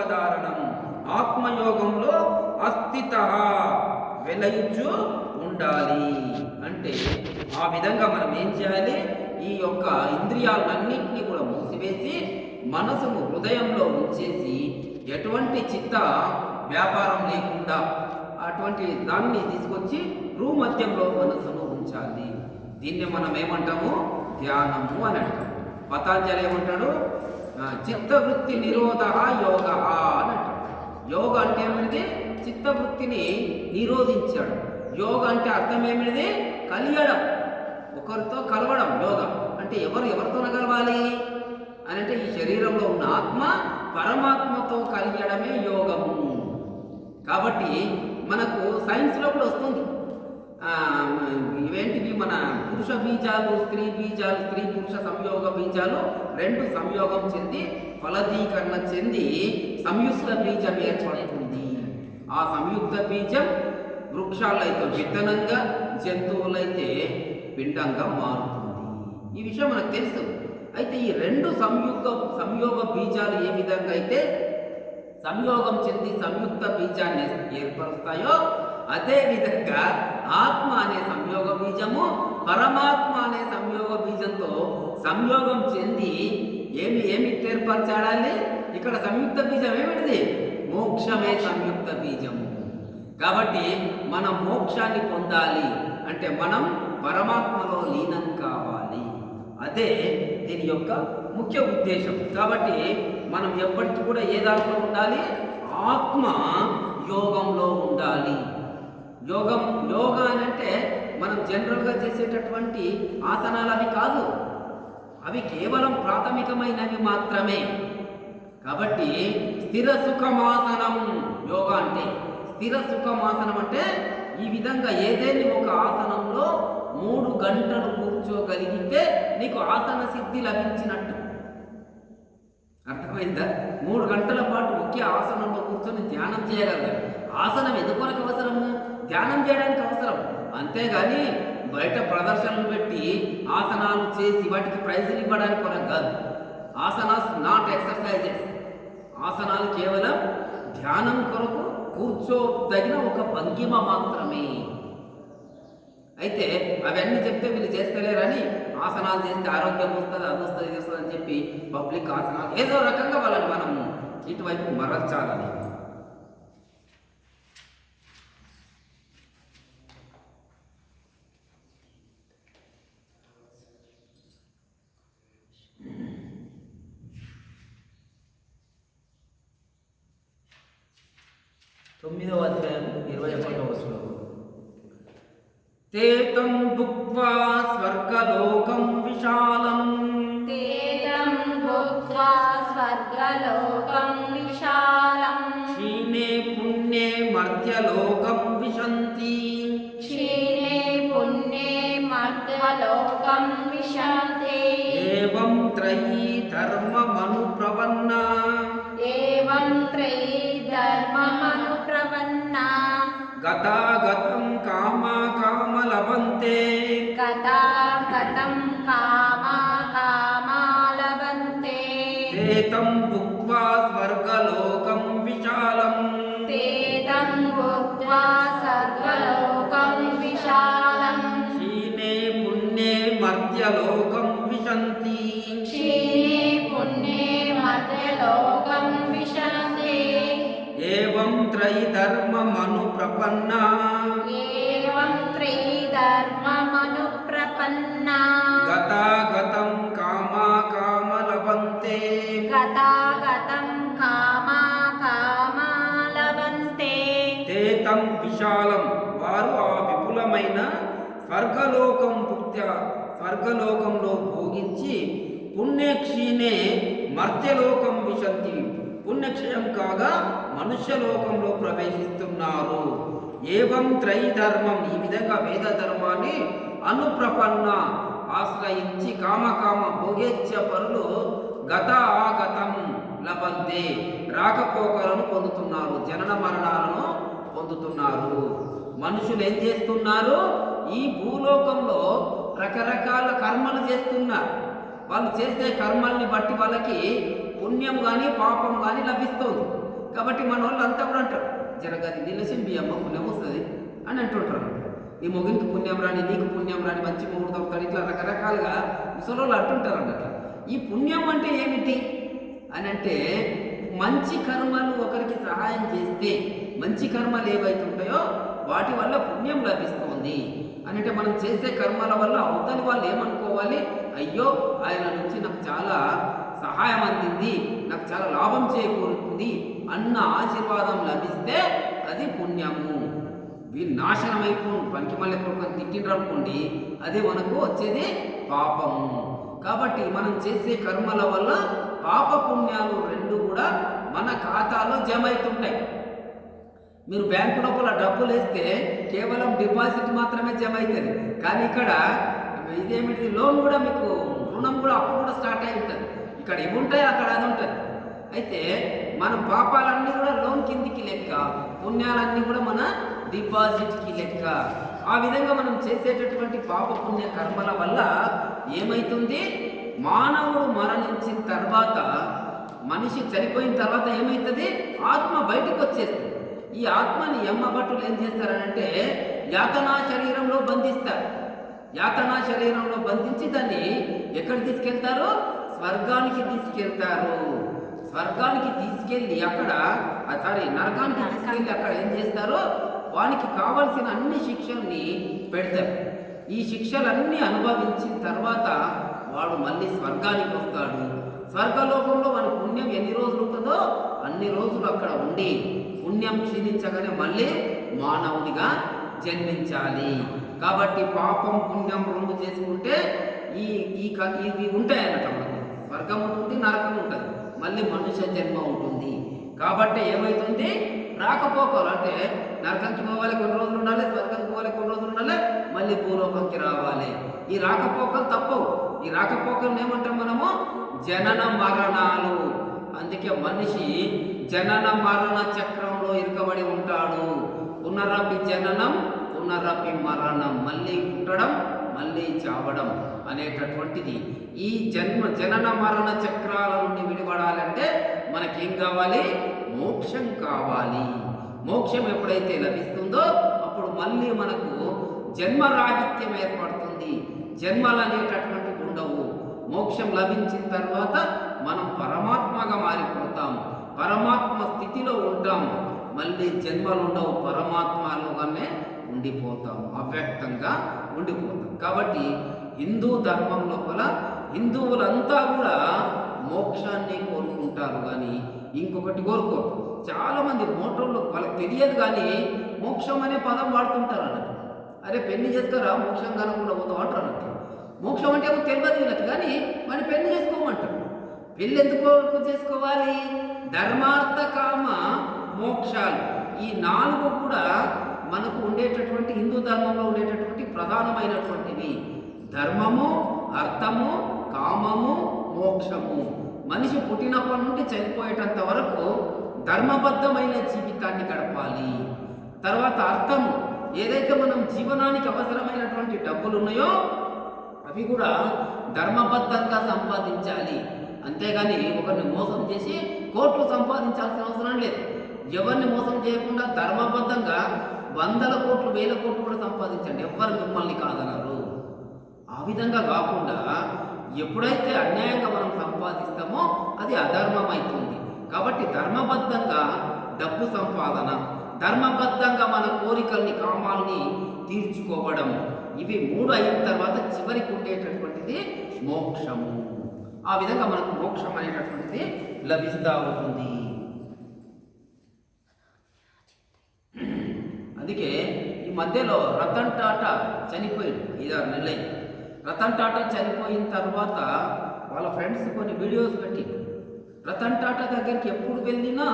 అవధారణం, ఆత్మయోగంలో అస్థిత వెలయుచు ఉండాలి. అంటే ఆ విధంగా మనం ఏం చేయాలి? ఈ యొక్క ఇంద్రియాలన్నింటినీ కూడా మూసివేసి మనసును హృదయంలో ఉంచేసి ఎటువంటి చిత్త వ్యాపారం లేకుండా అటువంటి దాన్ని తీసుకొచ్చి భూమధ్యంలో మనసును ఉంచాలి. దీన్ని మనం ఏమంటాము? ధ్యానము అని అంటాం. పతాంజలి ఏమంటాడు? చిత్తవృత్తి నిరోధ యోగ అని అంటాడు. యోగ అంటే ఏమిటి? చిత్తవృత్తిని నిరోధించాడు. యోగ అంటే అర్థం ఏమిటి? కలియడం, ఒకరితో కలవడం. యోగ అంటే ఎవరితో కలవాలి అని అంటే ఈ శరీరంలో ఉన్న ఆత్మ పరమాత్మతో కలియడమే యోగము. కాబట్టి మనకు సైన్స్లో కూడా వస్తుంది. ఇవేంటివి? మన పురుష బీజాలు, స్త్రీ బీజాలు, స్త్రీ పురుష సంయోగ బీజాలు రెండు సంయోగం చెంది ఫలదీకరణ చెంది సంయుక్త బీజం ఏర్పడుతుంది. ఆ సంయుక్త బీజం వృక్షాలైతే విత్తనంగా, జంతువులైతే పిండంగా మారుతుంది. ఈ విషయం మనకు తెలుసు. అయితే ఈ రెండు సంయోగ బీజాలు ఏ విధంగా అయితే సంయోగం చెంది సంయుక్త బీజాన్ని ఏర్పరుస్తాయో అదే విధంగా ఆత్మ అనే సంయోగ బీజము పరమాత్మ అనే సంయోగ బీజంతో సంయోగం చెంది ఏమి ఏర్పరచాడాలి? ఇక్కడ సంయుక్త బీజం ఏమిటిది? మోక్షమే సంయుక్త బీజము. కాబట్టి మనం మోక్షాన్ని పొందాలి అంటే మనం పరమాత్మలో లీనం కావాలి. అదే దీని యొక్క ముఖ్య ఉద్దేశం. కాబట్టి మనం ఎప్పటికీ కూడా ఏ దాంట్లో ఉండాలి? ఆత్మ యోగంలో ఉండాలి. యోగా అని అంటే మనం జనరల్గా చేసేటటువంటి ఆసనాలు అవి కాదు, అవి కేవలం ప్రాథమికమైనవి మాత్రమే. కాబట్టి స్థిర సుఖమాసనం యోగా అంటే, స్థిర సుఖమాసనం అంటే ఈ విధంగా ఏదేని ఒక ఆసనంలో 3 గంటలు కూర్చోగలిగితే నీకు ఆసన సిద్ధి లభించినట్టు. అర్థమైందా? 3 గంటల పాటు ఒకే ఆసనంలో కూర్చొని ధ్యానం చేయగలరు. ఆసనం ఎందుకొరకు అవసరము? ధ్యానం చేయడానికి అవసరం. అంతేగాని బయట ప్రదర్శనలు పెట్టి ఆసనాలు చేసి వాటికి ప్రైజులు ఇవ్వడానికి కొరకు కాదు. Asanas not exercises. ఆసనాలు కేవలం ధ్యానం కొరకు కూర్చోదగిన ఒక భంగిమ మాత్రమే. అయితే అవన్నీ చెప్తే వీళ్ళు చేస్తలేరని ఆసనాలు చేస్తే ఆరోగ్యం వస్తుంది, అది వస్తుంది, ఇది వస్తుంది అని చెప్పి పబ్లిక్ ఆసనాలు ఏదో రకంగా వాళ్ళని మనం ఇటువైపు మరల్చాలని. తొమ్మిదవ అధ్యాయం 21వ శ్లోకం. తేతం భుక్త్వా స్వర్గలోకం విశాలం, తేతం భుక్త్వా స్వర్గలోకం విశాలం, క్షీణే పుణ్యే మర్త్యలోకం విశంతి, క్షీణే పుణ్యే మర్త్యలోకం విశంతి. ఏవం త్రయీ ధర్మమనుప్రవన్నా, ఏవం త్రయీ ధర్మమనుప్రవన్నా, గతాగతం కామ లభంతే, గతాగతం కామ లభంతే. తేతం భుక్త్వా స్వర్గలోకం విశాలం, తేతం భుక్త్వా స్వర్గలోకం విశాలం, క్షీణే పుణ్యే మర్త్యలోకం విశంతి, క్షీణే పుణ్యే మర్త్యలోకం విశంతి. ఏవం త్రయీ ధర్మమనుప్రపన్నా, ఏవం త్రయీ ధర్మమనుప్రపన్నా, గతాగతం కామ లభంతే, గతాగతం కామ లభంతే. తేతం విశాలం, వారు ఆ విపులమైన స్వర్గలోకంలో భోగించి పుణ్యక్షీణే మర్త్యలోకం విశంతి, పుణ్యక్షయం కాగా మనుష్యలోకంలో ప్రవేశిస్తున్నారు. ఏవం త్రయీ ధర్మం, ఈ విధంగా వేద ధర్మాన్ని అనుప్రపన్న ఆశ్రయించి కామ భోగేచ్ఛ పరులు గత ఆగతం లభంతే, రాకపోకలను పొందుతున్నారు, జనన మరణాలను పొందుతున్నారు. మనుషులు ఏం చేస్తున్నారు? ఈ భూలోకంలో రకరకాల కర్మలు చేస్తున్నారు. వాళ్ళు చేసే కర్మల్ని బట్టి వాళ్ళకి పుణ్యం కానీ పాపం కానీ లభిస్తుంది. కాబట్టి మన వాళ్ళు అంతా కూడా అంటారు, జరగది నిలసం బియ్యమ్మ పుణ్యం వస్తుంది అని అంటుంటారు. నీ మొగునికి పుణ్యం రాని, నీకు పుణ్యం రాని, మంచి మొగుడు దొరుకుతాడు, ఇట్లా రకరకాలుగా ముసలోళ్ళు అంటుంటారు అన్నట్ల. ఈ పుణ్యం అంటే ఏమిటి అని అంటే, మంచి కర్మలు ఒకరికి సహాయం చేస్తే మంచి కర్మలు ఏవైతే ఉంటాయో వాటి వల్ల పుణ్యం లభిస్తుంది అని అంటే, మనం చేసే కర్మల వల్ల అవతలి వాళ్ళు ఏమనుకోవాలి, అయ్యో ఆయన నుంచి నాకు చాలా సహాయం అందింది, నాకు చాలా లాభం చేకూరుతుంది అన్న ఆశీర్వాదం లభిస్తే అది పుణ్యము. వీళ్ళు నాశనం అయిపోయి పనికి మళ్ళీ కొడుకొని తిట్టిండ్రు అనుకోండి, అది మనకు వచ్చేది పాపము. కాబట్టి మనం చేసే కర్మల వల్ల పాప పుణ్యాలు రెండు కూడా మన ఖాతాలో జమ అవుతుంటాయి. మీరు బ్యాంకు లోపల డబ్బులు వేస్తే కేవలం డిపాజిట్ మాత్రమే జమ అవుతుంది, కానీ ఇక్కడ ఇదేమిటి లోన్ కూడా మీకు రుణం కూడా అప్పు కూడా స్టార్ట్ అయి ఉంటుంది. ఇక్కడ ఇవి ఉంటాయి, అక్కడ అది ఉంటుంది. అయితే మనం పాపాలన్నీ కూడా లోన్ కిందికి లెక్క, పుణ్యాలన్నీ కూడా మన డిపాజిట్కి లెక్క. ఆ విధంగా మనం చేసేటటువంటి పాప పుణ్య కర్మల వల్ల ఏమవుతుంది, మానవుడు మరణించిన తర్వాత, మనిషి చనిపోయిన తర్వాత ఏమవుతుంది, ఆత్మ బయటకు వచ్చేస్తుంది. ఈ ఆత్మని యమభటులు ఏం చేస్తారనంటే యాతనా శరీరంలో బంధిస్తారు. యాతనా శరీరంలో బంధించి దాన్ని ఎక్కడ తీసుకెళ్తారు, స్వర్గానికి తీసుకెళ్తారు. స్వర్గానికి తీసుకెళ్ళి అక్కడ నరకానికి తీసుకెళ్ళి అక్కడ ఏం చేస్తారో వానికి కావలసిన అన్ని శిక్షల్ని పెడతారు. ఈ శిక్షలన్నీ అనుభవించిన తర్వాత వాడు మళ్ళీ స్వర్గానికి వస్తాడు. స్వర్గలోకంలో వాడి పుణ్యం ఎన్ని రోజులు ఉంటుందో అన్ని రోజులు అక్కడ ఉండి పుణ్యం క్షీణించగానే మళ్ళీ మానవుడిగా జన్మించాలి. కాబట్టి పాపం పుణ్యం రెండు చేసుకుంటే ఇవి ఉంటాయన్నట. మనకి స్వర్గం ఉంటుంది, నరకం ఉంటుంది, మళ్ళీ మనుష్య జన్మ ఉంటుంది. కాబట్టి ఏమవుతుంది, రాకపోకలు అంటే నరకంకి పోవాలి కొన్ని రోజులు ఉండాలి, స్వర్గంకి పోవాలి కొన్ని రోజులు ఉండాలి, మళ్ళీ భూలోకంకి రావాలి. ఈ రాకపోకలు తప్పవు. ఈ రాకపోకలు ఏమంటాం మనము, జనన మరణాలు. అందుకే మనిషి జనన మరణ చక్రంలో ఇరుకబడి ఉంటాడు. పునరపి జననం పునరపి మరణం, మళ్ళీ పుట్టడం మళ్ళీ చావడం అనేటటువంటిది. ఈ జనన మరణ చక్రాల నుండి విడిపడాలంటే మనకేం కావాలి, మోక్షం కావాలి. మోక్షం ఎప్పుడైతే లభిస్తుందో అప్పుడు మళ్ళీ మనకు జన్మరాహిత్యం ఏర్పడుతుంది. జన్మలు అనేటటువంటివి ఉండవు. మోక్షం లభించిన తర్వాత మనం పరమాత్మగా మారిపోతాం, పరమాత్మ స్థితిలో ఉంటాం. మళ్ళీ జన్మలు ఉండవు, పరమాత్మలోగానే ఉండిపోతాం, అవ్యక్తంగా ఉండిపోతాం. కాబట్టి హిందూ ధర్మం లోపల హిందువులంతా కూడా మోక్షాన్ని కోరుకుంటారు, కానీ ఇంకొకటి కోరుకోరు. చాలామంది మోటోళ్ళు వాళ్ళకి తెలియదు, కానీ మోక్షం అనే పదం వాడుతుంటారు అన్నట్టు. అరే పెళ్లి చేస్తారా, మోక్షం కనుకుండా పోతాం అంటారు అన్నట్టు. మోక్షం అంటే ఏమో తెలియదు వీళ్ళకి, కానీ మరి పెళ్లి చేసుకోమంటారు. పెళ్ళి ఎందుకు చేసుకోవాలి, ధర్మార్థ కామ మోక్షాలు, ఈ నాలుగు కూడా మనకు ఉండేటటువంటి హిందూ ధర్మంలో ఉండేటటువంటి ప్రధానమైనటువంటివి. ధర్మము, అర్థము, కామము, మోక్షము. మనిషి పుట్టినప్పటి నుండి చనిపోయేటంత వరకు ధర్మబద్ధమైన జీవితాన్ని గడపాలి. తర్వాత అర్థము, ఏదైతే మనం జీవనానికి అవసరమైనటువంటి డబ్బులు ఉన్నాయో అవి కూడా ధర్మబద్ధంగా సంపాదించాలి. అంతేగాని ఒకరిని మోసం చేసి కోట్లు సంపాదించాల్సిన అవసరం లేదు. ఎవరిని మోసం చేయకుండా ధర్మబద్ధంగా 100 కోట్లు 1000 కోట్లు కూడా సంపాదించండి, ఎవ్వరు మిమ్మల్ని కాదనరు. ఆ విధంగా కాకుండా ఎప్పుడైతే అన్యాయంగా మనం సంపాదిస్తామో అది అధర్మం అవుతుంది. కాబట్టి ధర్మబద్ధంగా డబ్బు సంపాదన, ధర్మబద్ధంగా మన కోరికల్ని కామాల్ని తీర్చుకోవడం, ఇవి 3 అయిన తర్వాత చివరికి ఉండేటటువంటిది మోక్షము. ఆ విధంగా మనకు మోక్షం అనేటటువంటిది లభిస్తూ ఉంటుంది. అందుకే ఈ మధ్యలో రతన్ టాటా చనిపోయాడు, 5-6 నెలలు. రతన్ టాటా చనిపోయిన తర్వాత వాళ్ళ ఫ్రెండ్స్ కొన్ని వీడియోస్ పెట్టి రతన్ టాటా దగ్గరికి ఎప్పుడు వెళ్ళినా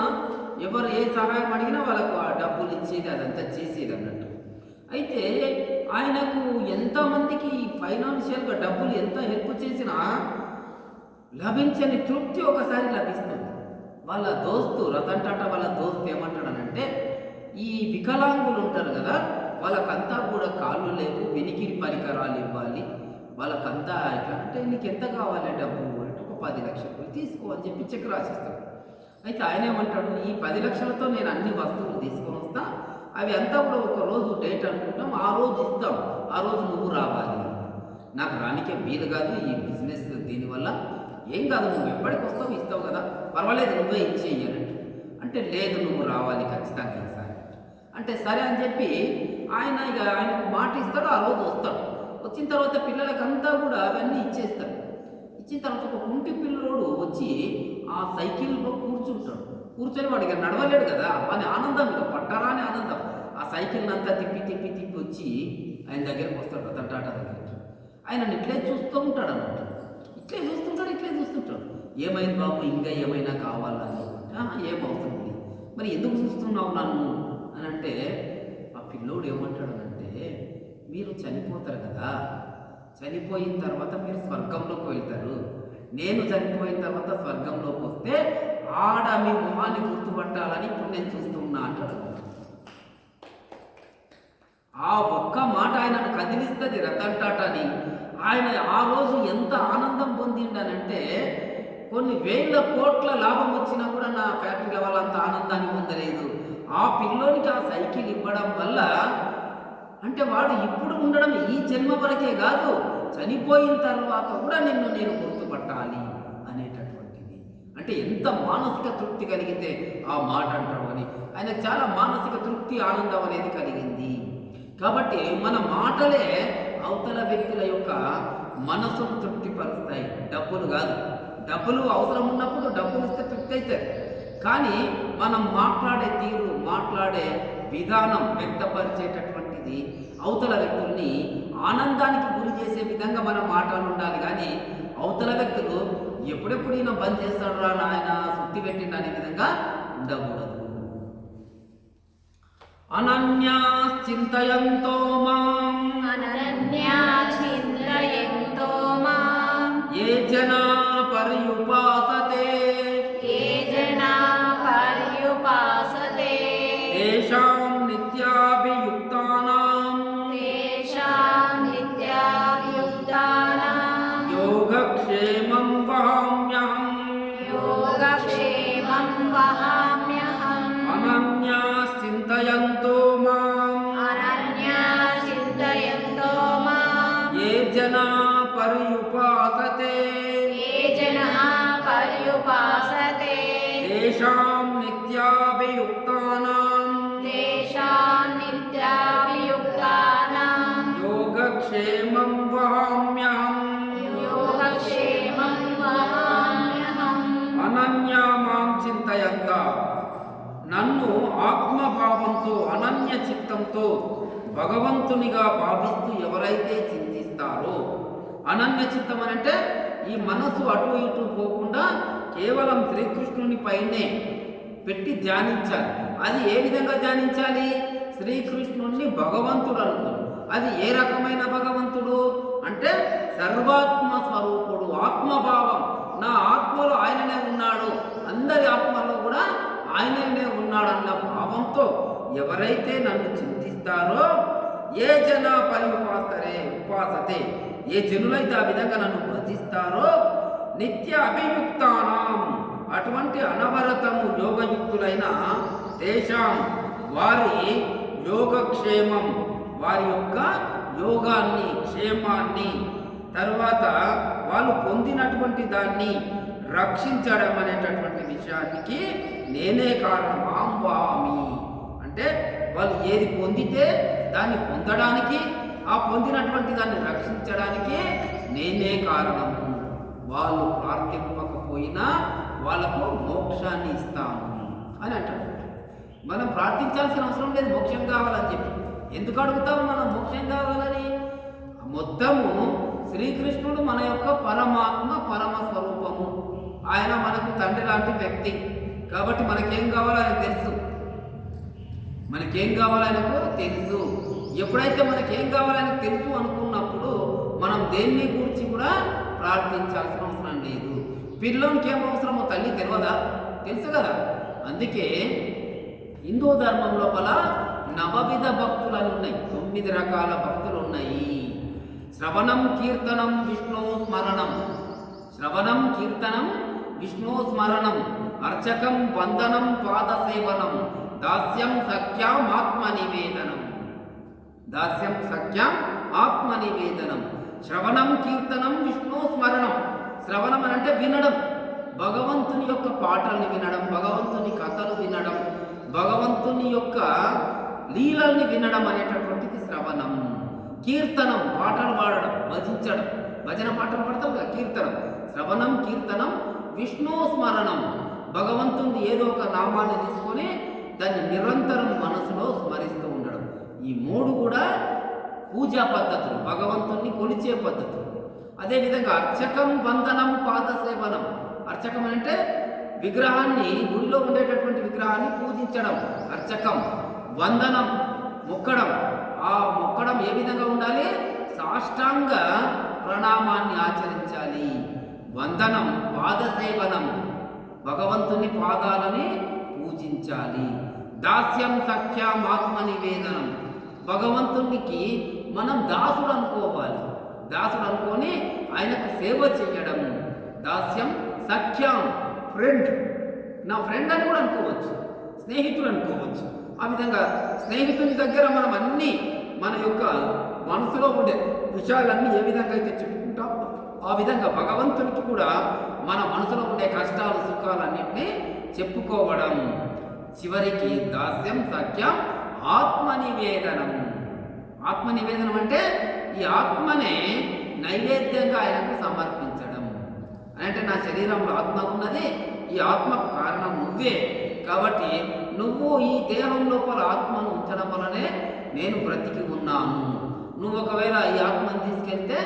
ఎవరు ఏ సహాయం అడిగినా వాళ్ళకు ఆ డబ్బులు ఇచ్చేది, అదంతా చేసేది అన్నట్టు. అయితే ఆయనకు ఎంతమందికి ఫైనాన్షియల్గా డబ్బులు ఎంత హెల్ప్ చేసినా లభించని తృప్తి ఒకసారి లభిస్తుంది. వాళ్ళ దోస్తు రతన్ టాటా వాళ్ళ దోస్తు ఏమంటాడనంటే, ఈ వికలాంగులు ఉంటారు కదా, వాళ్ళకంతా కూడా కాళ్ళు లేవు, వినికిడి పరికరాలు ఇవ్వాలి, వాళ్ళకంతా ఎట్లా అంటే నీకు ఎంత కావాలి డబ్బు అంటే ఒక 10 లక్షలు తీసుకో అని చెప్పి చెక్ రాసిస్తాడు. అయితే ఆయన ఏమంటాడు, ఈ 10 లక్షలతో నేను అన్ని వస్తువులు తీసుకొని వస్తా, అవి అంతా కూడా ఒక రోజు డేట్ అనుకుంటాం, ఆ రోజు ఇస్తాం, ఆ రోజు నువ్వు రావాలి. నాకు రానికే వీలు కాదు ఈ బిజినెస్, దీనివల్ల ఏం కాదు, నువ్వు ఎప్పటికి వస్తావు ఇస్తావు కదా, పర్వాలేదు నువ్వే ఇచ్చేయాలంటే, అంటే లేదు నువ్వు రావాలి ఖచ్చితంగా ఈసారి అంటే సరే అని చెప్పి ఆయనకు మాట ఇస్తాడు. ఆ రోజు వస్తాడు. వచ్చిన తర్వాత పిల్లలకంతా కూడా అవన్నీ ఇచ్చేస్తాడు. ఇచ్చిన తర్వాత ఒక కుంటి పిల్లోడు వచ్చి ఆ సైకిల్లో కూర్చొని వాడికి నడవలేడు కదా, వాని ఆనందం ఇక పట్టరాని ఆనందం. ఆ సైకిల్ని అంతా తిప్పి వచ్చి ఆయన దగ్గరికి వస్తాడు, రతన్ టాటా దగ్గరికి. ఆయన ఇట్లే చూస్తూ ఉంటాడు అన్నట్టు, ఇట్లే చూస్తుంటాడు. ఏమైంది బాబు, ఇంకా ఏమైనా కావాలా? ఏం అవసరం లేదు, మరి ఎందుకు చూస్తున్నావు నన్ను అని అంటే, ఆ పిల్లోడు ఏమంటాడనంటే, మీరు చనిపోతారు కదా, చనిపోయిన తర్వాత మీరు స్వర్గంలోకి వెళ్తారు, నేను చనిపోయిన తర్వాత స్వర్గంలోకి వస్తే ఆడ మీ మొహాన్ని గుర్తుపట్టాలని ఇప్పుడు నేను చూస్తున్నా అంటాడు. ఆ ఒక్క మాట ఆయనను కదిలిస్తుంది రతన్ టాటాని. ఆయన ఆ రోజు ఎంత ఆనందం పొందిండనంటే, కొన్ని వేల కోట్ల లాభం వచ్చినా కూడా నా ఫ్యాక్టరీల వల్ల అంత ఆనందాన్ని పొందలేదు. ఆ పిల్లోనికి ఆ సైకిల్ ఇవ్వడం వల్ల అంటే వాడు ఇప్పుడు ఉండడం ఈ జన్మ వరకే కాదు, చనిపోయిన తర్వాత కూడా నేను గుర్తుపట్టాలి అనేటటువంటిది. అంటే ఎంత మానసిక తృప్తి కలిగితే ఆ మాట అంటాడు అని ఆయనకు చాలా మానసిక తృప్తి, ఆనందం అనేది కలిగింది. కాబట్టి మన మాటలే అవతల వ్యక్తుల యొక్క మనసును తృప్తిపరుస్తాయి, డబ్బులు కాదు. డబ్బులు అవసరం ఉన్నప్పుడు డబ్బులు ఇస్తే తృప్తి అవుతారు, కానీ మనం మాట్లాడే తీరు, మాట్లాడే విధానం వ్యక్తపరిచేటటువంటిది అవతల వ్యక్తుల్ని ఆనందానికి గురి చేసే విధంగా మన మాటలు ఉండాలి. కానీ అవతల వ్యక్తులు ఎప్పుడెప్పుడు ఈయన బంద్ చేస్తాడు రా నాయన, సుత్తి పెట్టిండు అనే విధంగా ఉండకూడదు. అనన్యాశ్చింతయంతో మాం ఏ జనా పర్యుపాసతే తేషాం నిత్యాభియుక్తానాం యోగక్షేమం వహామ్యహం అనన్యాశ్చింతయంతో మాం ఏ జనా పర్యుపాసతే తేషాం నిత్యాభియుక్తానాం యోగక్షేమం వహామ్యహం అనన్యా మాం చింతయంత, నన్ను ఆత్మభావంతో అనన్య చిత్తంతో భగవంతునిగా భావిస్తూ ఎవరైతే చింతిస్తారో, అనన్య చిత్తం అని అంటే ఈ మనసు అటు ఇటు పోకుండా కేవలం శ్రీకృష్ణుని పైనే పెట్టి ధ్యానించాలి. అది ఏ విధంగా ధ్యానించాలి? శ్రీకృష్ణుణ్ణి భగవంతుడు అనుకోను. అది ఏ రకమైన భగవంతుడు అంటే సర్వాత్మ స్వరూపుడు, ఆత్మభావం. నా ఆత్మలో ఆయననే ఉన్నాడు, అందరి ఆత్మలో కూడా ఆయననే ఉన్నాడన్న భావంతో ఎవరైతే నన్ను చింతిస్తారో, ఏ జన ఉపాసతే, ఏ జనులైతే ఆ విధంగా నన్ను భజిస్తారో, నిత్య అభియుక్తానాం, అటువంటి అనవరతము యోగయుక్తులైన తేషాం, వారి యోగక్షేమం, వారి యొక్క యోగాన్ని, క్షేమాన్ని, తర్వాత వాళ్ళు పొందినటువంటి దాన్ని రక్షించడం అనేటటువంటి విషయానికి నేనే కారణం. ఆంబామి అంటే వాళ్ళు ఏది పొందితే దాన్ని పొందడానికి, ఆ పొందినటువంటి దాన్ని రక్షించడానికి నేనే కారణము. వాళ్ళు ప్రార్థింపకపోయినా వాళ్ళకు మోక్షాన్ని ఇస్తాను అని అంటాడు. మనం ప్రార్థించాల్సిన అవసరం లేదు మోక్షం కావాలని చెప్పి. ఎందుకు అడుగుతాము మనం మోక్షం కావాలని? మొత్తము శ్రీకృష్ణుడు మన యొక్క పరమాత్మ, పరమ స్వరూపము. ఆయన మనకు తండ్రి లాంటి వ్యక్తి కాబట్టి మనకేం కావాలో ఆయనకు తెలుసు. మనకేం కావాలో ఆయనకు తెలుసు. ఎప్పుడైతే మనకేం కావాలో ఆయనకు తెలుసు అనుకున్నప్పుడు మనం దేన్ని గురించి కూడా ప్రార్థించాల్సిన అవసరం లేదు. పిల్లోనికి ఏం అవసరమో తల్లి తెలియదా? తెలుసు కదా. అందుకే హిందూ ధర్మం లోపల నవవిధ భక్తులు ఉన్నాయి, 9 రకాల భక్తులు ఉన్నాయి. శ్రవణం, కీర్తనం, విష్ణు స్మరణం. శ్రవణం, కీర్తనం, విష్ణు స్మరణం, అర్చకం వందనం పాదసేవనం, దాస్యం సఖ్యాం ఆత్మ నివేదనం. దాస్యం సఖ్యాం ఆత్మ నివేదనం. శ్రవణం కీర్తనం విష్ణు స్మరణం. శ్రవణం అని అంటే వినడం, భగవంతుని యొక్క పాటల్ని వినడం, భగవంతుని కథలు వినడం, భగవంతుని యొక్క లీలల్ని వినడం అనేటటువంటిది శ్రవణం. కీర్తనం పాటలు పాడడం, భజించడం, భజన పాటలు పాడతాం కదా, కీర్తనం. శ్రవణం కీర్తనం విష్ణు స్మరణం, భగవంతుని ఏదో ఒక నామాన్ని తీసుకొని దాన్ని నిరంతరం మనసులో స్మరిస్తూ ఉండడం. ఈ మూడు కూడా పూజా పద్ధతులు, భగవంతుణ్ణి కొలిచే పద్ధతులు. అదేవిధంగా అర్చకం వందనం పాదసేవనం. అర్చకం అంటే విగ్రహాన్ని, గుడిలో ఉండేటటువంటి విగ్రహాన్ని పూజించడం అర్చకం. వందనం మొక్కడం. ఆ మొక్కడం ఏ విధంగా ఉండాలి? సాష్టాంగ ప్రణామాన్ని ఆచరించాలి. వందనం పాదసేవనం, భగవంతుని పాదాలని పూజించాలి. దాస్యం సఖ్యాం ఆత్మ నివేదనం, భగవంతునికి మనం దాసుడు అనుకోవాలి. దాసుడు అనుకొని ఆయనకు సేవ చేయడం. దాస్యం సఖ్యాం, ఫ్రెండ్, నా ఫ్రెండ్ అని కూడా అనుకోవచ్చు, స్నేహితుడు అనుకోవచ్చు. ఆ విధంగా స్నేహితుని దగ్గర మనం అన్నీ మన యొక్క మనసులో ఉండే విషయాలన్నీ ఏ విధంగా అయితే చెప్పుకుంటాం, ఆ విధంగా భగవంతునికి కూడా మన మనసులో ఉండే కష్టాలు సుఖాలన్నింటినీ చెప్పుకోవడం. చివరికి దాస్యం సఖ్యం ఆత్మ నివేదనం. ఆత్మ నివేదనం అంటే ఈ ఆత్మనే నైవేద్యంగా ఆయనకు సమర్పించడం. అంటే నా శరీరంలో ఆత్మ ఉన్నది, ఈ ఆత్మకు కారణం నువ్వే, కాబట్టి నువ్వు ఈ దేహం లోపల ఆత్మను ఉంచడం వలనే నేను బ్రతికి ఉన్నాను. నువ్వు ఒకవేళ ఈ ఆత్మను తీసుకెళ్తే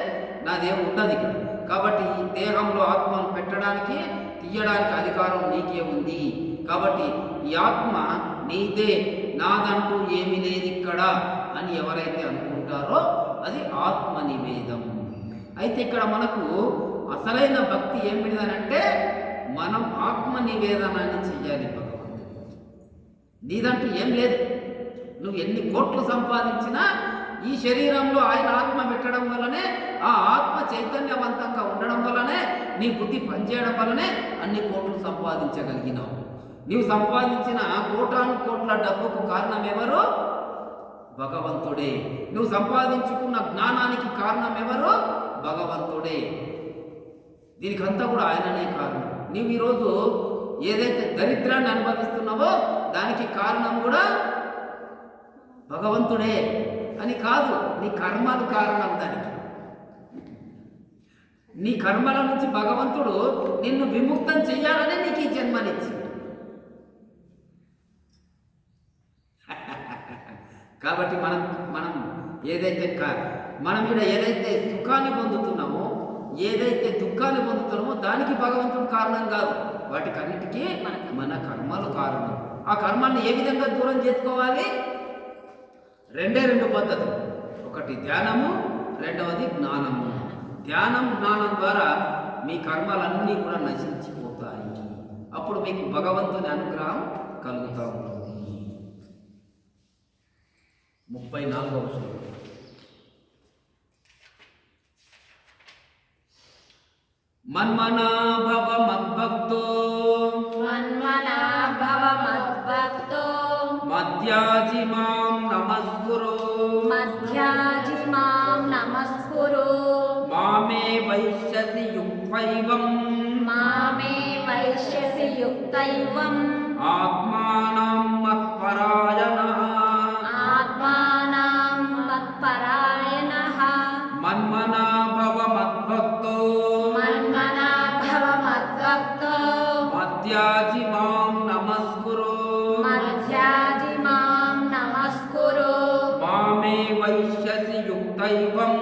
నాదేం ఉండదు ఇక్కడ, కాబట్టి ఈ దేహంలో ఆత్మను పెట్టడానికి తీయడానికి అధికారం నీకే ఉంది. కాబట్టి ఈ ఆత్మ నీదే, నాదంటూ ఏమీ లేదు ఇక్కడ అని ఎవరైతే అనుకుంటారో అది ఆత్మ నివేదం. అయితే ఇక్కడ మనకు అసలైన భక్తి ఏమిటంటే మనం ఆత్మ నివేదనాన్ని చెయ్యాలి భగవంతుడు. నీదంటూ ఏం లేదు, నువ్వు ఎన్ని కోట్లు సంపాదించినా ఈ శరీరంలో ఆయన ఆత్మ పెట్టడం వల్లనే, ఆ ఆత్మ చైతన్యవంతంగా ఉండడం వల్లనే, నీ బుద్ధి పనిచేయడం వల్లనే అన్ని కోట్లు సంపాదించగలిగినావు. నీవు సంపాదించిన కోటాను కోట్ల డబ్బుకు కారణం ఎవరు? భగవంతుడే. నువ్వు సంపాదించుకున్న జ్ఞానానికి కారణం ఎవరు? భగవంతుడే. దీనికంతా కూడా ఆయననే కారణం. నీవు ఈరోజు ఏదైతే దరిద్రాన్ని అనుభవిస్తున్నావో దానికి కారణం కూడా భగవంతుడే అని కాదు, నీ కర్మలు కారణం దానికి. నీ కర్మల నుంచి భగవంతుడు నిన్ను విముక్తం చెయ్యాలనే నీకు ఈ జన్మనిచ్చి. కాబట్టి మనం ఏదైతే మనం ఇక్కడ ఏదైతే సుఖాన్ని పొందుతున్నామో, ఏదైతే దుఃఖాన్ని పొందుతున్నామో దానికి భగవంతుడు కారణం కాదు, వాటికన్నిటికీ మన కర్మలు కారణం. ఆ కర్మాన్ని ఏ విధంగా దూరం చేసుకోవాలి? రెండు పద్ధతులు. ఒకటి ధ్యానము, రెండవది జ్ఞానము. ధ్యానం జ్ఞానం ద్వారా మీ కర్మలన్నీ కూడా నశించిపోతాయి. అప్పుడు మీకు భగవంతుని అనుగ్రహం కలుగుతూ ఉంటుంది. 34వ శ్లోకం. మన్మనా భవ మద్భక్తో, మన్మనా భవ మద్భక్తో, మధ్యాజి మాం నమస్కురు, మధ్యాజి మాం నమస్కురు, మామే వైశ్యసి యుక్తైవం, మామే వైశ్యసి యుక్తైవం, ఆత్మానం మత్పరాయణః, ఆత్మానం మత్పరాయణః. మన్మనా భవ మద్భక్తో, మన్మనా భవ మద్భక్తో, మధ్యాజి మాం నమస్కురు, మధ్యాజి మాం నమస్కురు, మామే వైశ్యసి యుక్తైవం,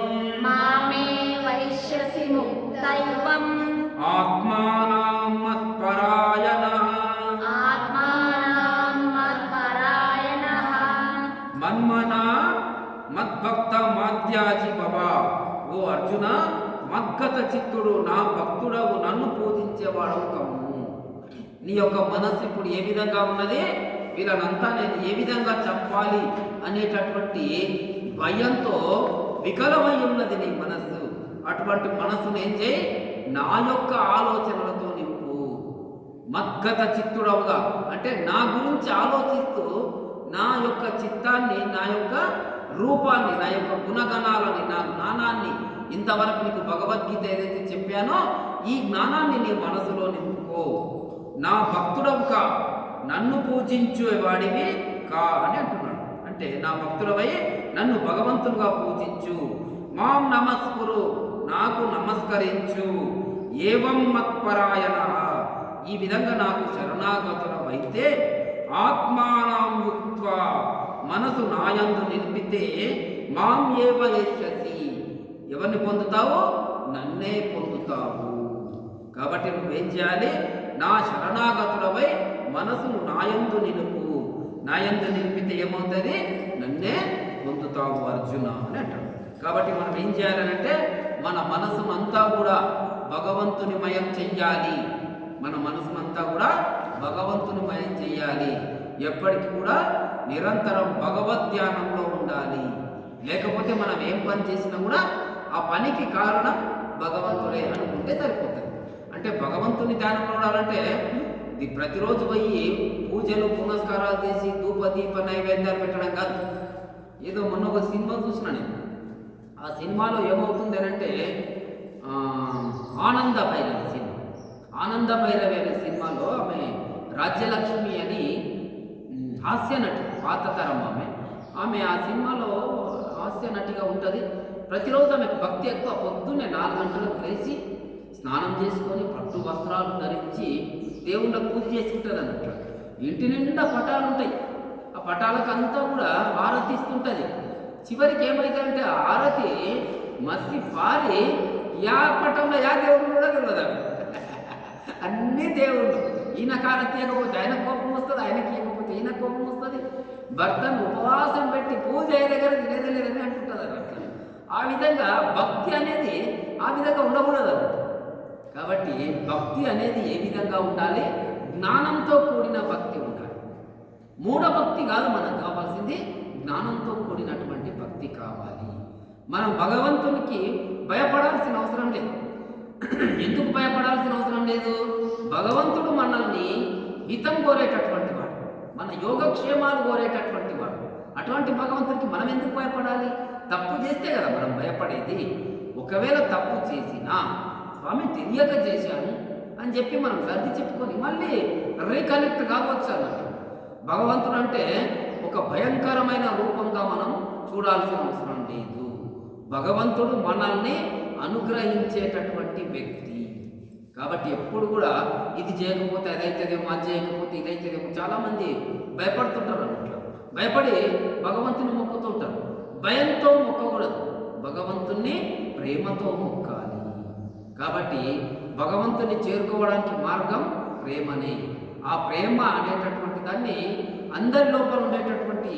మామే వైశ్యసి ముక్తైవం, ఆత్మానం మత్పరాయణః, ఆత్మానం మత్పరాయణః. మన్మనా మద్భక్త మాధ్యాజి భవ. ఓ అర్జున, మద్గత చిత్తుడు, నా భక్తుడవు, నన్ను పూజించేవాడవు కమ్ము. నీ యొక్క మనస్సు ఇప్పుడు ఏ విధంగా ఉన్నది? వీళ్ళనంతా నేను ఏ విధంగా చంపాలి అనేటటువంటి భయంతో వికలమై ఉన్నది నీ మనస్సు. అటువంటి మనస్సును ఏం చేయి? నా యొక్క ఆలోచనలతో నింపు. మద్గత చిత్తుడవుగా, అంటే నా గురించి ఆలోచిస్తూ నా యొక్క చిత్తాన్ని, నా యొక్క రూపాన్ని, నా యొక్క గుణగణాలని, నా జ్ఞానాన్ని, ఇంతవరకు నీకు భగవద్గీత ఏదైతే చెప్పానో ఈ జ్ఞానాన్ని నీ మనసులో నింపుకో. నా భక్తుడవు కా, నన్ను పూజించే వాడివి కా అని అంటున్నాడు. అంటే నా భక్తుడవై నన్ను భగవంతునిగా పూజించు. మాం నమస్కురు, నాకు నమస్కరించు. ఏవం మత్పరాయణ, ఈ విధంగా నాకు శరణాగతులవైతే ఆత్మానం యుక్త్వా, మనసు నాయందు నిలిపితే మాం ఏవ యస్యసి, ఎవరిని పొందుతావు? నన్నే పొందుతావు. కాబట్టి నువ్వేం చేయాలి? నా శరణాగతులవై మనసును నాయందు నిలుపు. నాయందు నిలిపితే ఏమవుతుంది? నన్నే పొందుతావు అర్జున అని అంటాడు. కాబట్టి మనం ఏం చేయాలంటే మన మనసునంతా కూడా భగవంతుని మయం చెయ్యాలి. మన మనసునంతా కూడా భగవంతుని మయం చెయ్యాలి. ఎప్పటికీ కూడా నిరంతరం భగవద్ ధ్యానంలో ఉండాలి. లేకపోతే మనం ఏం పని చేసినా కూడా ఆ పనికి కారణం భగవంతుడే అనుకుంటే సరిపోతుంది. అంటే భగవంతుని ధ్యానంలో ఉండాలంటే ఇది ప్రతిరోజు పోయి పూజలు పునస్కారాలు చేసి ధూప దీప నైవేద్యాలు పెట్టడం కాదు. ఏదో మొన్న ఒక సినిమా చూసిన నేను. ఆ సినిమాలో ఏమవుతుంది అంటే ఆనంద భైరవి సినిమా. ఆనంద భైరవి అనే సినిమాలో ఆమె రాజ్యలక్ష్మి అని హాస్య నటి, పాత తరం ఆమె ఆ సినిమాలో హాస్య నటిగా ఉంటుంది. ప్రతిరోజు ఆమెకు భక్తి ఎక్కువ. పొద్దున్నే 4 గంటలకు లేచి స్నానం చేసుకొని పట్టు వస్త్రాలు ధరించి దేవుళ్ళ పూజ చేసుకుంటుంది అన్నట్లు. ఇంటి నిండా పటాలు ఉంటాయి. ఆ పటాలకు అంతా కూడా హారతి ఇస్తుంటుంది. చివరికి ఏమైందంటే హారతి మసి పారి యా పటంలో యా దేవుడు కూడా తెలియదు. అన్ని దేవుళ్ళు. ఈయన హారతి ఇవ్వకపోతే ఆయన కోపం వస్తుంది, ఆయనకి ఇవ్వకపోతే ఈయన కోపం వస్తుంది. భర్తను ఉపవాసం పెట్టి పూజ అయ్యే దగ్గర తినేది లేదని అంటుంటుంది అన్నట్లు. ఆ విధంగా భక్తి అనేది ఆ విధంగా ఉండకూడదు అన్నట్టు. కాబట్టి భక్తి అనేది ఏ విధంగా ఉండాలి? జ్ఞానంతో కూడిన భక్తి ఉండాలి. మూఢ భక్తి కాదు మనకు కావాల్సింది, జ్ఞానంతో కూడినటువంటి భక్తి కావాలి. మనం భగవంతునికి భయపడాల్సిన అవసరం లేదు. ఎందుకు భయపడాల్సిన అవసరం లేదు? భగవంతుడు మనల్ని హితం కోరేటటువంటి వాడు, మన యోగక్షేమాలు కోరేటటువంటి వాడు. అటువంటి భగవంతుడికి మనం ఎందుకు భయపడాలి? తప్పు చేస్తే కదా మనం భయపడేది. ఒకవేళ తప్పు చేసినా స్వామి తెలియక చేశాను అని చెప్పి మనం సర్ది చెప్పుకొని మళ్ళీ రీకనెక్ట్ కావచ్చు అన్నట్టు. భగవంతుడు అంటే ఒక భయంకరమైన రూపంగా మనం చూడాల్సిన అవసరం లేదు. భగవంతుడు మనల్ని అనుగ్రహించేటటువంటి వ్యక్తి. కాబట్టి ఎప్పుడు కూడా ఇది చేయకపోతే అదైతుందేమో, అది చేయకపోతే ఇదైతుందేమో. చాలామంది భయపడుతుంటారు అన్నట్లు. భయపడి భగవంతుని మొక్కుతుంటారు. భయంతో మొక్కకూడదు, భగవంతుణ్ణి ప్రేమతో మొక్కాలి. కాబట్టి భగవంతుని చేరుకోవడానికి మార్గం ప్రేమనే. ఆ ప్రేమ అనేటటువంటి దాన్ని అందరి లోపల ఉండేటటువంటి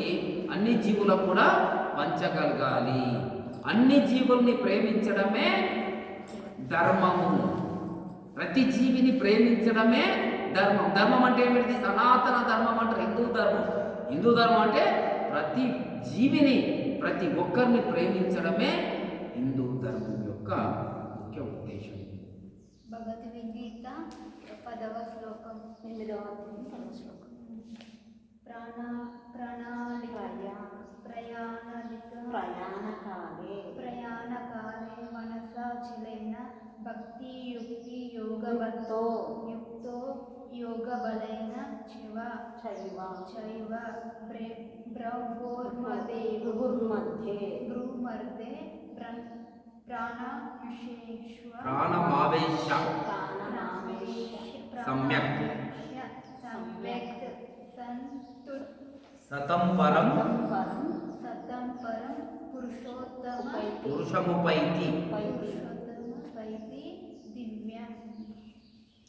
అన్ని జీవులకు కూడా పంచగలగాలి. అన్ని జీవుల్ని ప్రేమించడమే ధర్మము. ప్రతి జీవిని ప్రేమించడమే ధర్మం. ధర్మం అంటే ఏమిటి? సనాతన ధర్మం అంటారు. హిందూ ధర్మం. హిందూ ధర్మం అంటే ప్రతి జీవిని, ప్రతి ఒక్కరిని ప్రేమించడమే హిందూ ధర్మం యొక్క ముఖ్య ఉద్దేశం. భగవద్గీత 10వ శ్లోకం, 8వ అధ్యాయం 10వ శ్లోకం. ప్రయాణకాలే మనసాచలేన భక్తియుక్తి యోగబద్ధో యుక్తో యోగబలైన చైవ భ్రూమధ్యే ప్రాణమావేశ సమ్యక్ సతం పరం పురుషముపైతి.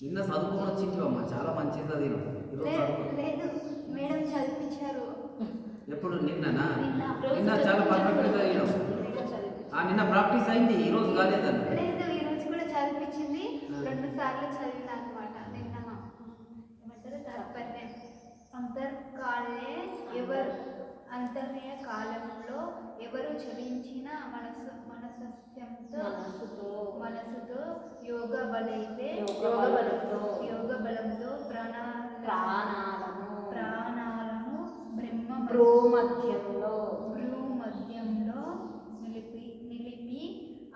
నిన్న చదువుకొని వచ్చింటివమ్మ, చాలా మంచి చదివిన. లేదు మేడం చదివించారు. ఎప్పుడు? నిన్ననా? నిన్న చాలా పర్ఫెక్ట్గా చదివినావు. నిన్న ప్రాక్టీస్ అయింది, ఈరోజు కాలేదని. లేదు, ఈరోజు కూడా చదివించింది. 2 సార్లు చదివిన అనమాట. నిన్న ఏమంటారు తాత్పర్యం. అంతర్య కాలంలో ఎవరు చలించిన మనసు మనసస్యంతో మనసుతో యోగ బలైతే యోగ బలంతో ప్రాణాలను భ్రూమధ్యంలో నిలిపి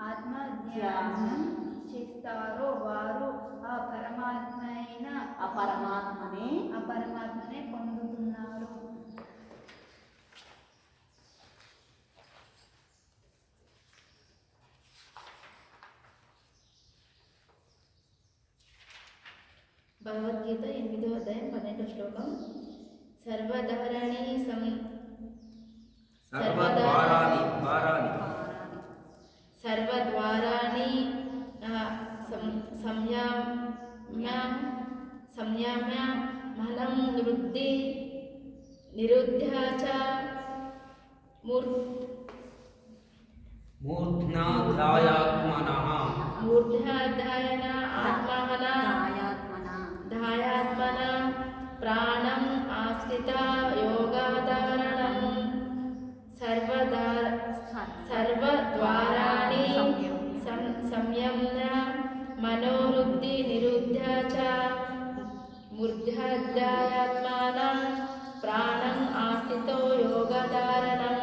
ఆత్మధ్యానం చేస్తారో వారు ఆ పరమాత్మనే పొందుతున్నారు. భగవద్గీత 8వ అధ్యాయం 12వ శ్లోకం. సర్వధారణి సర్వద్వారాణి సంయమ్య మలం నిరుధ్య చ మూర్ధ్యాధ్యాయన ధాయాత్మన ప్రాణం ఆశ్రిత యోగాధారణం సర్వద్వారాణి సంయమ్య మనోరుద్ధి నిరుధ్య చ మూర్ధ్యాధ్యాత్మానం ప్రాణం ఆస్థితో యోగధారణం.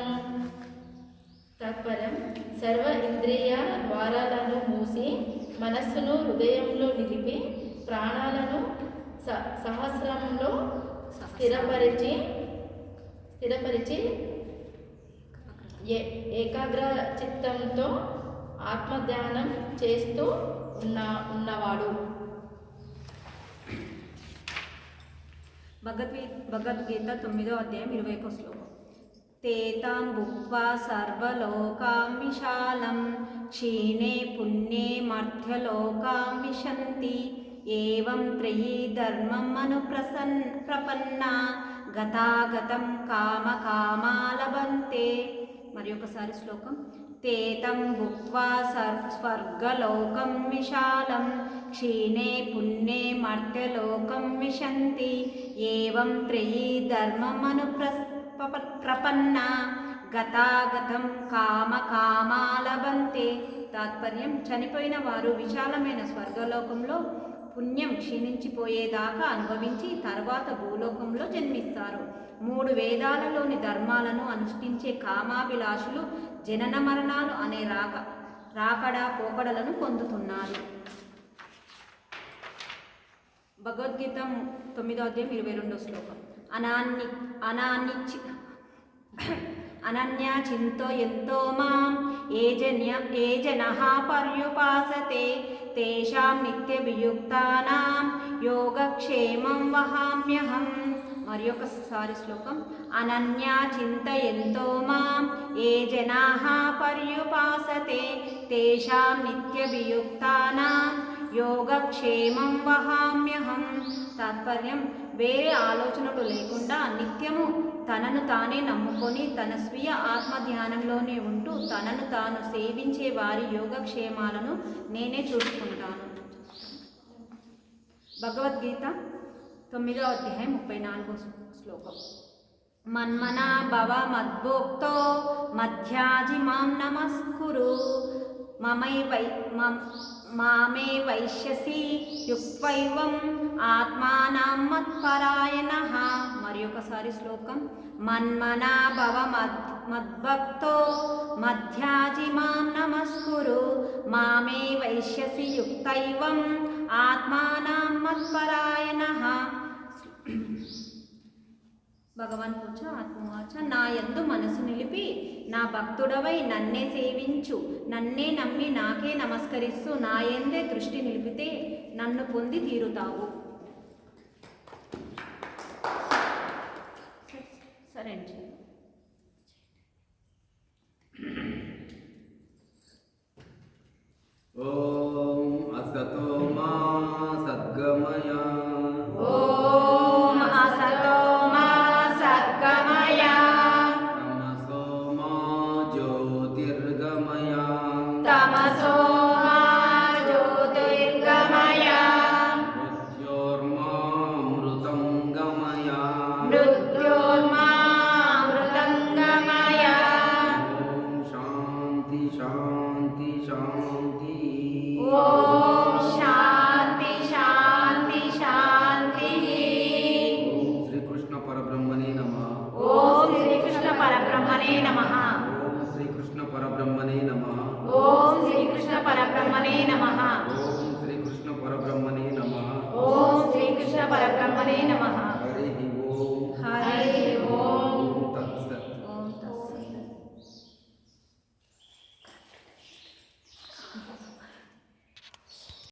తాత్పర్యం: సర్వ ఇంద్రియ ద్వారాలను మూసి మనస్సును హృదయంలో నిలిపి ప్రాణాలను సహస్రంలో స్థిరపరిచి ఏకాగ్ర చిత్తంతో ఆత్మధ్యానం చేస్తూ ఉన్నవాడు. భగవద్గీత 9వ అధ్యాయం 21వ శ్లోకం. తేతాం భుక్త్వా సర్వలోకాం విశాలం క్షీణే పుణ్యే మర్త్యలోకాం విశంతి ఏవం త్రయీ ధర్మం ప్రపన్నా గతాగతం కామకామాలభంతే. మరి ఒకసారి శ్లోకం. తేతం భుక్త్వా స్వర్గలోకం విశాలం క్షీణే పుణ్యే మర్త్యలోకం విశంతి ఏవం త్రయీ ధర్మమను ప్రపన్నా గతాగతం కామకామాలభంతే. తాత్పర్యం: చనిపోయిన వారు విశాలమైన స్వర్గలోకంలో పుణ్యం క్షీణించిపోయేదాకా అనుభవించి తర్వాత భూలోకంలో జన్మిస్తారు. 3 వేదాలలోని ధర్మాలను అనుష్ఠించే కామాభిలాషులు జనన మరణాలు అనే రాకడా పోకడలను పొందుతున్నారు. భగవద్గీత 9వ అధ్యాయం 22వ శ్లోకం. అనన్యా చింతయంతో మాం ఏ జనః పర్యుపాసతే తేషాం నిత్యవియుక్తానాం యోగక్షేమం వహామ్యహం. మరి ఒకసారి శ్లోకం. అనన్యా చింతయంతో మాం ఏ జనాః పర్యుపాసతే తేషాం నిత్యవియుక్తానాం యోగక్షేమం వహామ్యహం. తాత్పర్యం: వేరే ఆలోచనలు లేకుండా నిత్యము తనను తానే నమ్ముకొని తన స్వీయ ఆత్మధ్యానంలోనే ఉంటూ తనను తాను సేవించే వారి యోగక్షేమాలను నేనే చూసుకుంటాను. భగవద్గీత 9వ అధ్యాయం 34వ శ్లోకం. మన్మనా భవ మద్భోక్తో మధ్యాజి మాం నమస్కురు మామే వైశ్యసి యుక్త్వైవం ఆత్మానం మత్పరాయణః. మరి ఒకసారి శ్లోకం. మన్మనా భవ మద్భక్తో మధ్యాజి మాం నమస్కురు మామే వైశ్యసి యుక్తైవం ఆత్మానం మత్పరాయణః. భగవాన్ పూజ ఆత్మవాచ. నా యందు మనసు నిలిపి నా భక్తుడవై నన్నే సేవించు. నన్నే నమ్మి నాకే నమస్కరిస్తూ నా యందే దృష్టి నిలిపితే నన్ను పొంది తీరుతావు. సరే అండి. ఓం అసతో మా సద్గమయ. ఓం అసతో మా సద్గమయ. తమసో మా జ్యోతిర్గమయ. తమసో మా జ్యోతిర్గమయ. మృత్యోర్మా మృతం గమయ. మృత్యోర్మా మృతం ఓం శ్రీకృష్ణ పరబ్రహ్మణే నమః. ఓం శ్రీకృష్ణ పరబ్రహ్మణే నమః.